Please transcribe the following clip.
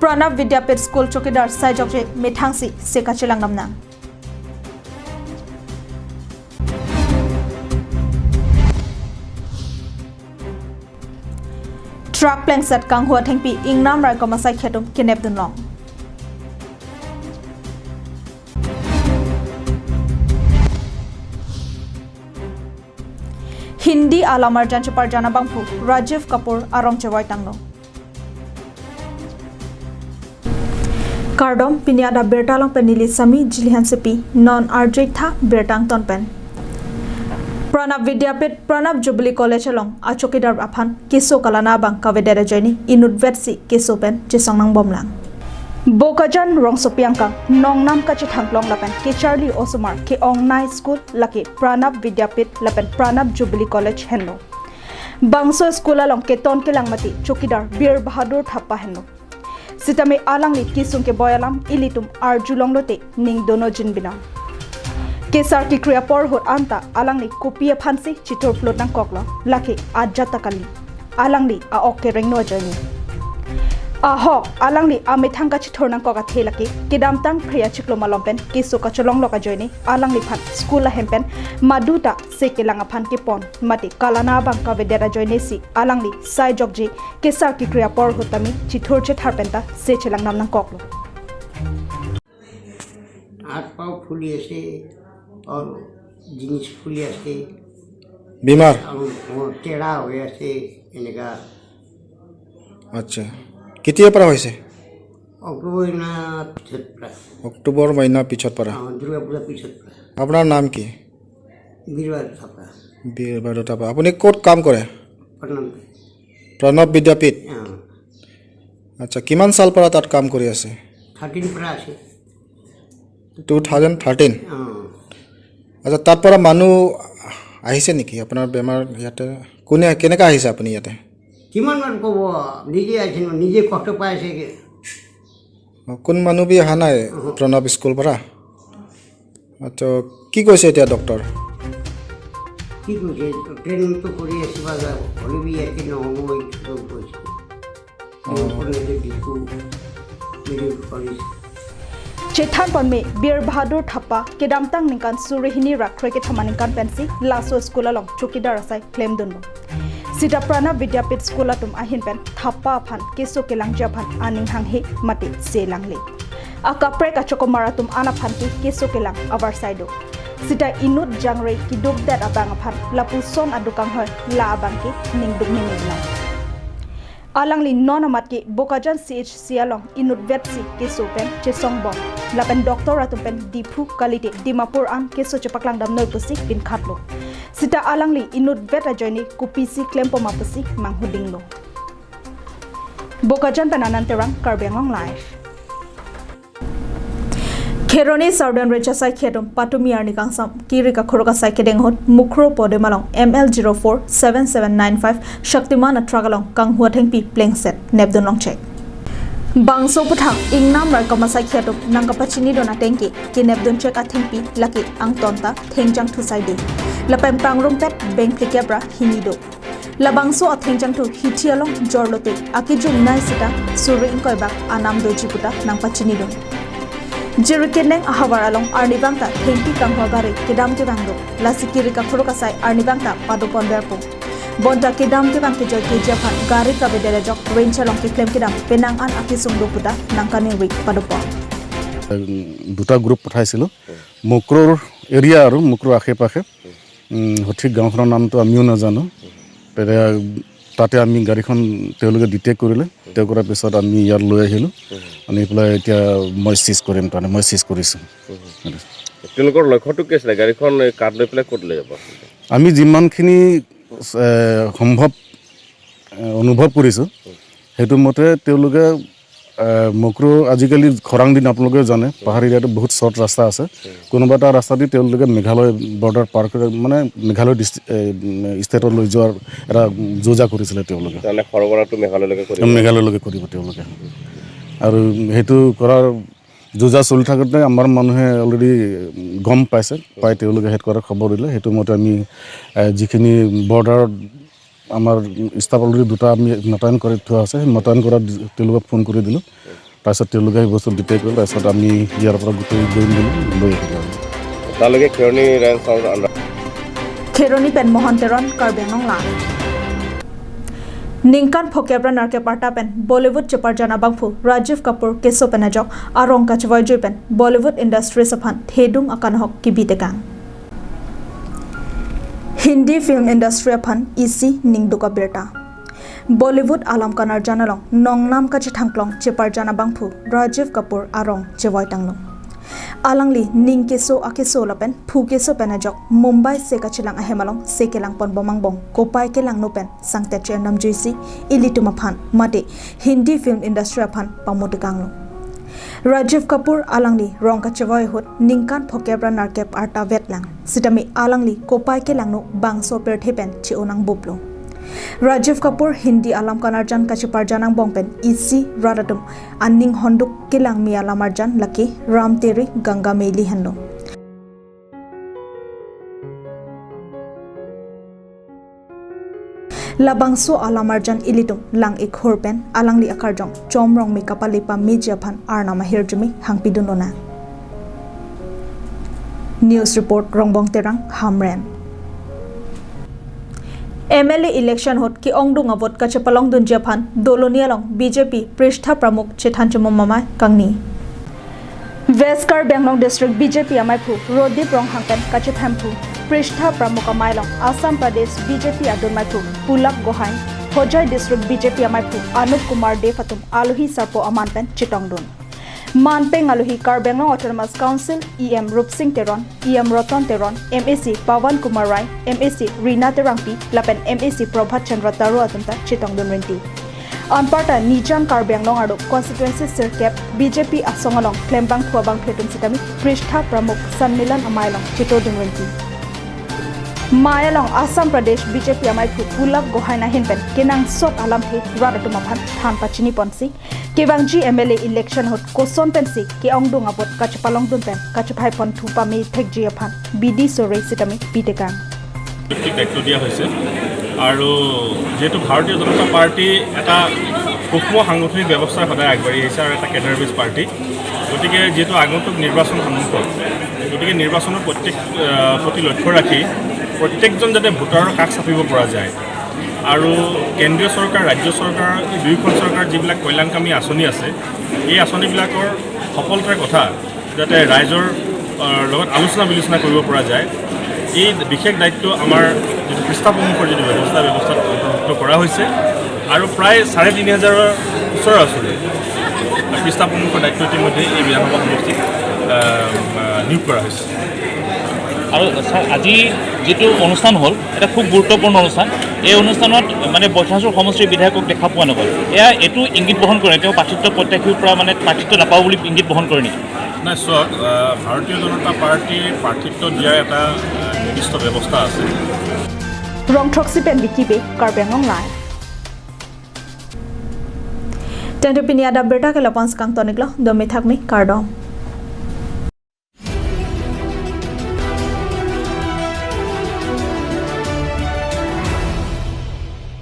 Pranab Vidyapit School Chokidar Saijokje Methangsi Sekachilang Namna. Truck plank set Kang Hua Tengpi Ingnam Rai Komasai Khetum Kinep Dunlong. Hindi Alamar Janchapar Janabangpu Rajiv Kapoor Arong Chawai Tangno. Kardom Pinya Adap Abirta long penili Sami Jilihan Sepi non Arjik Tha Birtang Tonpen. Pranab Vidyapit Pranab Jubilee College along Achokidar Aphan Kiso Kalana Bang Kavedera Joini Inut Vetsi Kisopen Chisongnang Bomlang. Bokajan Rong Sopiangka Nong Nam Kachithang Long Lapen Ke Charlie Osomar Ke Ong Nai School Laki Pranab Vidyapit Lapen Pranab Jubilee College Henno. Bangso School along Ke Ton Kilang Mati Chokidar Bir Bahadur Thappa Henno. Sitame alang li kisung ke boyalam ilitum arjulong lote ning dono jinbina. Kesar ki kriya por hot anta alang li kopia phansi chitor plot nang koklo laki ajata kali. Alang li a okke reng no joini. A hok alang li a methangka chitor nang koka thelaki kidam tang priya chiklo malompen kiso ka cholong loka joini alang li phat school la hempen maduta se kelanga phan ke pon mati kalana bang ka vedera joini si alang li sai jokji kesar ki kriya por hotami chitor che tharpenta se chelang nam nang koklo हाथ पाँव फूली ऐसे और jeans फूली ऐसे बीमार वो टेढ़ा हो गया ऐसे इनका अच्छा किती पर होइसे अक्टूबर ना पिछत पर अक्टूबर महीना पिछत पर दुर्गा पूजा पिछत पर আপোনাৰ নাম কি बीरवार छापा বীৰবাদ তাপা আপুনি ক'ত কাম কৰে प्रणाम প্ৰণৱ বিদ্যাপীঠ আচ্ছা কিমান সাল পৰা তাত কাম কৰি আছে 13 पर आसे 2013 আচ্ছা তাত পৰা মানুহ আহিছে নেকি আপোনাৰ বেমাৰ ইয়াতে কোনে কেনেকা আহিছে আপুনি ইয়াতে কিমান মান কব নিজে আছে নিজে কষ্ট পাইছে কোন মানুহ বি অহা নাই প্ৰণৱ স্কুল পৰা আচ্ছা কি কৈছে এতিয়া ডক্টৰ কি কৈছে ট্ৰেইনিং তো কৰি আছে বাজা হলে বি একে নহবই তো কৈছে ওপরে যে বিকু মেরে college Chethan Ponme Bir Bahadur Thappa Kedamtang Ninkan Surihini Rakre ke Thamaninkan Pensi Laso School along Chokidar Asai claim dunno. Sita Pranab Vidyapit School atum ahin pen Thappa phan keso kelang japhan aning hanghe mate se langle. Akapre ka chokomaratum anaphan ki keso kelang avar saido. Sita inut jangre ki dub dat abang aphan lapu son adukang hoy la abang ki ning dug ninigla. Alangli non amat ki bokajan CHC along inut vetsi keso pen chesong bom. Lapen doktor atumpen dipu kalite dimapur an keso chepaklang dam noi pusi bin khatlo. Sita alangli inut vet ajoni kupisi klempo mapusi manghudinglo. Bokajan penanan terang Karbiangong live. Keroni Southern Recha Sai Khedom Patumi Arni Kangsam Kirika Khoroka Sai Kedenghot Mukro Podemalong ML047795 Shaktiman Atragalong Kang Huatengpi Playing Set Nebdon Long Check Bangso Puthang Ingnam Rai Komasai Khedom Nangkapachini Dona Tenki Ki Nebdon Check Athengpi Laki Ang Tonta Thengjang Thu Saidi Lapem Pangrum Pet Beng Plikebra Hinido Labangso Athengjang Thu Hitialong Jorlote Akijum Naisita Suri Inkoibak Anam Dojiputa Nangpachini Don Jirikeneng ahawar along Arnibangta Tengpi Kanghwagari Kedam Kebangdo Lasikiri Kakhoroka Sai Arnibangta Padopon Berpo Bonta Kedam Kebang Kejoy Kejapan Gari Kabedere Jok Ranchalong Kiklem Kedam Penang An Akisung Doputa Nangkani Week Padopon দুটা group পঠাইছিলোঁ মুক্ৰৰ area আৰু মুক্ৰৰ আশে পাশে সঠিক গাঁওখনৰ নামটো আমিও নাজানো তাতে আমি গাড়ীখন তেওঁলোকে ডিটেক্ট কৰিলে ডিটেক্ট কৰাৰ পিছত আমি ইয়াত লৈ আহিলোঁ আনি পেলাই এতিয়া মই চিজ কৰিম তাৰমানে মই চিজ কৰিছোঁ তেওঁলোকৰ লক্ষ্যটো কি আছিলে গাড়ীখন কাৰ্ড লৈ পেলাই ক'ত লৈ যাব আমি যিমানখিনি সম্ভৱ অনুভৱ কৰিছোঁ সেইটো মতে তেওঁলোকে মুক্ৰ আজিকালি খৰাং দিন আপোনালোকে জানে পাহাৰী এৰিয়াত বহুত শ্বৰ্ট ৰাস্তা আছে কোনোবা এটা ৰাস্তা দি তেওঁলোকে মেঘালয় বৰ্ডাৰ পাৰ কৰি মানে মেঘালয় ষ্টেটত লৈ যোৱাৰ এটা যোজা কৰিছিলে তেওঁলোকে সৰবৰাহটো মেঘালয়লৈকে কৰিব তেওঁলোকে আৰু সেইটো কৰাৰ যোজা চলি থাকোঁতে আমাৰ মানুহে অলৰেডি গম পাইছে পাই তেওঁলোকে হেড কৰাৰ খবৰ দিলে সেইটো মতে আমি যিখিনি বৰ্ডাৰত আমাৰ ষ্টাফ অলৰেডি দুটা আমি মোতায়েন কৰি থোৱা আছে সেই মোতায়েন কৰা তেওঁলোকক ফোন কৰি দিলোঁ তাৰপিছত তেওঁলোকে সেই বস্তু ডিটেক্ট কৰিলে তাৰপিছত আমি ইয়াৰ পৰা গোটেই গৈ মেলি লৈ আহিলোঁ আৰু তালৈকে খেৰণি ৰেঞ্জ আণ্ডাৰ খেৰণি পেন মহন্তেৰণ কাৰ্বি আংলং লা নিংকান ফকেব্ৰা নাৰকে পাৰ্টা পেন বলিউড চেপাৰ জানা বাংফু ৰাজীৱ কাপুৰ কেশো পেনাজক আৰং কাচৱাই জুই পেন বলিউড ইণ্ডাষ্ট্ৰি সফান থেডুং আকানহক কিবিতেকাং হিন্দী ফিল্ম ইণ্ডাষ্ট্ৰি আফান ইসি নিংদুকা বিৰটা বলিউড আলম কানাৰ জানালং নংনাম কাছে থাংক্লং চেপাৰ জানা বাংফু ৰাজীৱ কাপুৰ আৰং চেৱাই টাংলং alangli ning keso akeso lapen phu keso penajok mumbai se kachilang ahemalong se kelang pon bomangbong kopai kelang nopen sangte che namjuisi ilituma phan mate hindi film industry aphan pamotekanglo Rajiv Kapoor alangli rongka chawai hot ningkan phokebra narkep arta vetlang sitami alangli kopai kelang no bangso perthepen che onang boplo Rajiv Kapoor Hindi alam kanarjan kachipar janang bongpen isi radatum anning honduk kilang mi alamarjan laki ram teri ganga meli hendo labangso alamarjan ilitum lang ikhorpen alangli akarjong chomrong mi kapalipa mejiaphan arna mahirjumi hangpidunona News report rongbong terang hamren MLA election hot ki ongdung avot kache palong dun japan dolonialong BJP Prishta Pramukh Chethanchum Mamai Kangni Veskar Benglong District BJP Amaipu Rodip Rong Hangpen kache thampu Prishta Pramukh Amailong Assam Pradesh BJP Adun Maipu Pulak Gohain Hojai District BJP Amaipu Anup Kumar Defatum Aluhi Sarpo Amanpen Chitongdun Manpeng Aluhi Karbenglong Autonomous Council EM Rup Singh Teron EM Rotan Teron MAC Pawan Kumar Rai MAC Rina Terangpi Lapen MAC Prabhat Chandra Taru Atunta Chitongdun Renti Anparta Nijam Karbenglong Adu Constituency Circuit BJP Asongalong Klembang Thuabang Phetum Sitami Prishta Pramukh Sanmilan Amailong Chitodun Renti Mayalong Assam Pradesh BJP Amaipu Pulak Gohaina Hinpen Kenang Sot Alam The Radatumaphan Than Pachini Ponsi Kevangji MLA election hot koson pensi ke ongdung apot kachapalong dunpen kachapai pon thupa me thekji aphan BD Sore sitami pitekang দায়িত্ব দিয়া হৈছে আৰু যেহেতু ভাৰতীয় জনতা party এটা সূক্ষ্ম সাংগঠনিক ব্যৱস্থাৰ সদায় আগবাঢ়ি আহিছে আৰু এটা কেডাৰ বেছ পাৰ্টি গতিকে যেহেতু আগন্তুক নিৰ্বাচন সন্মুখত গতিকে নিৰ্বাচনৰ প্ৰতি লক্ষ্য ৰাখি প্ৰত্যেকজন যাতে ভোটাৰৰ কাষ চাপিব পৰা যায় আৰু কেন্দ্ৰীয় চৰকাৰ ৰাজ্য চৰকাৰ এই দুয়োখন চৰকাৰ যিবিলাক কল্যাণকামী আঁচনি আছে এই আঁচনিবিলাকৰ সফলতাৰ কথা যাতে ৰাইজৰ লগত আলোচনা বিলোচনা কৰিব পৰা যায় এই বিশেষ দায়িত্ব আমাৰ যিটো পৃষ্ঠা প্ৰমুখৰ যিটো ব্যৱস্থাত অন্তৰ্ভুক্ত কৰা হৈছে আৰু প্ৰায় ৩,৫০০ৰ ওচৰ ওচৰি পৃষ্ঠা প্ৰমুখৰ দায়িত্ব ইতিমধ্যে এই বিধানসভা সমষ্টিত নিয়োগ কৰা হৈছে আৰু আজি যেটো অনুষ্ঠান হল এটা খুব গুৰুত্বপূৰ্ণ অনুষ্ঠান এই অনুষ্ঠানত মানে বৈঠাসুৰ সমষ্টিৰ বিধায়কক দেখা পোৱা নগ'ল এয়া এইটো ইংগিত বহন কৰে তেওঁ প্ৰাৰ্থিত্ব প্ৰত্যাশীৰ পৰা মানে প্ৰাৰ্থিত্ব নাপাব বুলি ইংগিত বহন কৰে নেকি নাই চাওক ভাৰতীয় জনতা পাৰ্টিৰ প্ৰাৰ্থিত্ব দিয়াৰ এটা নিৰ্দিষ্ট ব্যৱস্থা আছে ৰংথকসিপেন বিকিবে কাৰ্বেংলং লাই তেন্তে পিনি আদাপ বেটা কেলাপান্স কাং তনিকলো দমি থাকমি কাৰ্ডম